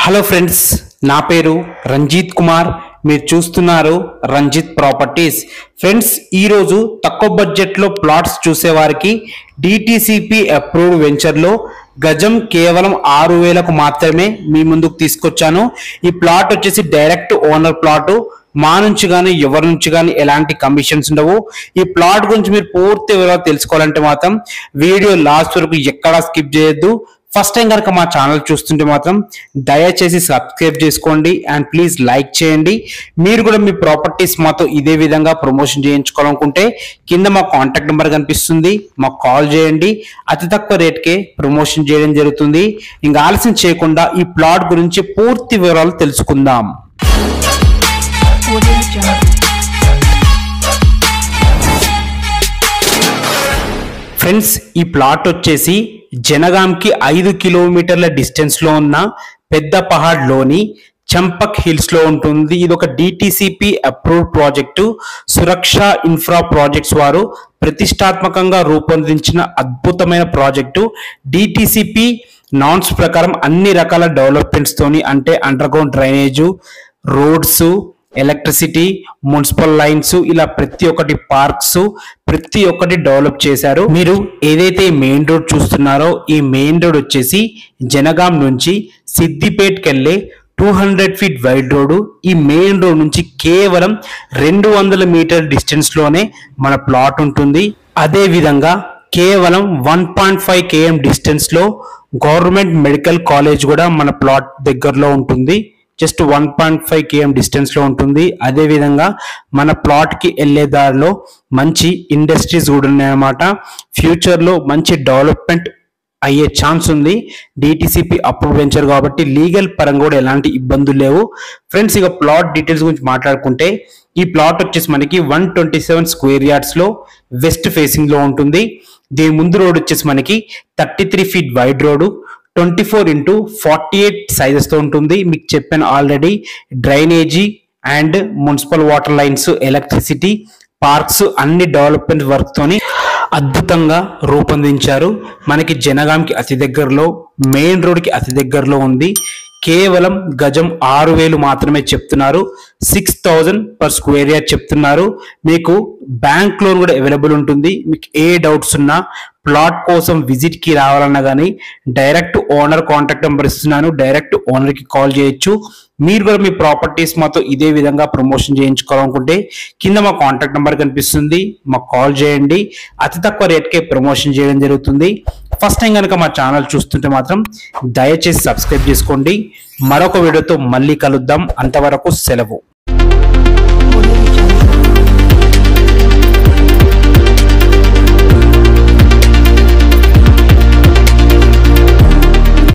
Hello friends, నా పేరు రంజిత్ కుమార్. మీరు చూస్తున్నారు రంజిత్ ప్రాపర్టీస్. ఫ్రెండ్స్, ఈరోజు తక్కువ బడ్జెట్లో ప్లాట్స్ చూసేవారికి డిటిసిపి అప్రూవ్డ్ వెంచర్లో గజం కేవలం 6,000కు మాత్రమే మీ ముందుకు తీసుకొచ్చాను. ఈ ప్లాట్ వచ్చేసి డైరెక్ట్ ఓనర్ ప్లాట్. మా నుంచి కానీ ఎవరి నుంచి కానీ ఎలాంటి కమిషన్స్ ఉండవు. ఈ ప్లాట్ గురించి మీరు పూర్తి వివరాలు తెలుసుకోవాలంటే మాత్రం వీడియో లాస్ట్ వరకు ఎక్కడా స్కిప్ చేయొద్దు. ఫస్ట్ టైం కనుక మా ఛానల్ చూస్తుంటే మాత్రం దయచేసి సబ్స్క్రైబ్ చేసుకోండి అండ్ ప్లీజ్ లైక్ చేయండి. మీరు కూడా మీ ప్రాపర్టీస్ మాతో ఇదే విధంగా ప్రమోషన్ చేయించుకోవాలనుకుంటే కింద మా కాంటాక్ట్ నెంబర్ కనిపిస్తుంది, మాకు కాల్ చేయండి. అతి తక్కువ రేట్కే ప్రమోషన్ చేయడం జరుగుతుంది. ఇంకా ఆలస్యం చేయకుండా ఈ ప్లాట్ గురించి పూర్తి వివరాలు తెలుసుకుందాం. ఫ్రెండ్స్, ఈ ప్లాట్ వచ్చేసి జనగాంకి 5 కిలోమీటర్ల డిస్టెన్స్ లో ఉన్న పెద్ద పహాడ్ లోని చంపక్ హిల్స్ లో ఉంటుంది. ఇది ఒక డిటిసిపి అప్రూవ్డ్ ప్రాజెక్టు. సురక్ష ఇన్ఫ్రా ప్రాజెక్ట్స్ వారు ప్రతిష్టాత్మకంగా రూపొందించిన అద్భుతమైన ప్రాజెక్టు. డిటిసిపి నాన్స్ ప్రకారం అన్ని రకాల డెవలప్మెంట్స్ తోని, అంటే under ground drainage, roads, electricity, municipal lines, ఇలా ప్రతి ఒక్కటి పార్క్స్, ప్రతి ఒక్కటి డెవలప్ చేశారు. మీరు ఏదైతే మెయిన్ రోడ్ చూస్తున్నారో ఈ మెయిన్ రోడ్ వచ్చేసి జనగాం నుంచి సిద్దిపేట్కి వెళ్ళే 200 ఫీట్ వైడ్ రోడ్. ఈ మెయిన్ రోడ్ నుంచి కేవలం 200 మీటర్ డిస్టెన్స్ లోనే మన ప్లాట్ ఉంటుంది. అదే విధంగా కేవలం 1.5 km డిస్టెన్స్ లో గవర్నమెంట్ మెడికల్ కాలేజ్ కూడా మన ప్లాట్ దగ్గరలో ఉంటుంది. జస్ట్ 1.5 km డిస్టెన్స్ లో ఉంటుంది. అదే విధంగా మన ప్లాట్ కి వెళ్లే దారిలో మంచి ఇండస్ట్రీస్ కూడా ఉన్నాయన్నమాట. ఫ్యూచర్ లో మంచి డెవలప్మెంట్ అయ్యే ఛాన్స్ ఉంది. డిటిసిపి అప్రూవ్ వెంచర్ కాబట్టి లీగల్ పరంగా కూడా ఎలాంటి ఇబ్బందులు లేవు. ఫ్రెండ్స్, ఇక ప్లాట్ డీటెయిల్స్ గురించి మాట్లాడుకుంటే ఈ ప్లాట్ వచ్చేసి మనకి 127 స్క్వేర్ యార్డ్స్ లో వెస్ట్ ఫేసింగ్ లో ఉంటుంది. దీని ముందు రోడ్ వచ్చేసి మనకి 33 feet wide road, 24x48 sizes తో ఉంటుంది. మీకు చెప్పాను already, drainage and municipal water lines, electricity, parks అన్ని డెవలప్మెంట్ వర్క్ తోని అద్భుతంగా రూపొందించారు. మనకి జనగాంకి అతి దగ్గరలో, మెయిన్ రోడ్ కి అతి దగ్గరలో ఉంది. కేవలం గజం 6,000 మాత్రమే చెప్తున్నారు. 6,000 పర్ స్క్వేర్ యార్డ్ చెప్తున్నారు. మీకు బ్యాంక్ లోన్ కూడా అవైలబుల్ ఉంటుంది. మీకు ఏ డౌట్స్ ఉన్నా ప్లాట్ కోసం విజిట్ కి రావాలన్నా కానీ డైరెక్ట్ ఓనర్ కాంటాక్ట్ నెంబర్ ఇస్తున్నాను, డైరెక్ట్ ఓనర్ కి కాల్ చేయొచ్చు. మీరు కూడా మీ ప్రాపర్టీస్ మాతో ఇదే విధంగా ప్రమోషన్ చేయించుకోవాలనుకుంటే కింద మా కాంటాక్ట్ నెంబర్ కనిపిస్తుంది, మాకు కాల్ చేయండి. అతి తక్కువ రేట్కే ప్రమోషన్ చేయడం జరుగుతుంది. ఫస్ట్ టైం కనుక మా ఛానల్ చూస్తుంటే మాత్రం దయచేసి సబ్స్క్రైబ్ చేసుకోండి. మరొక వీడియోతో మళ్ళీ కలుద్దాం. అంతవరకు సెలవు.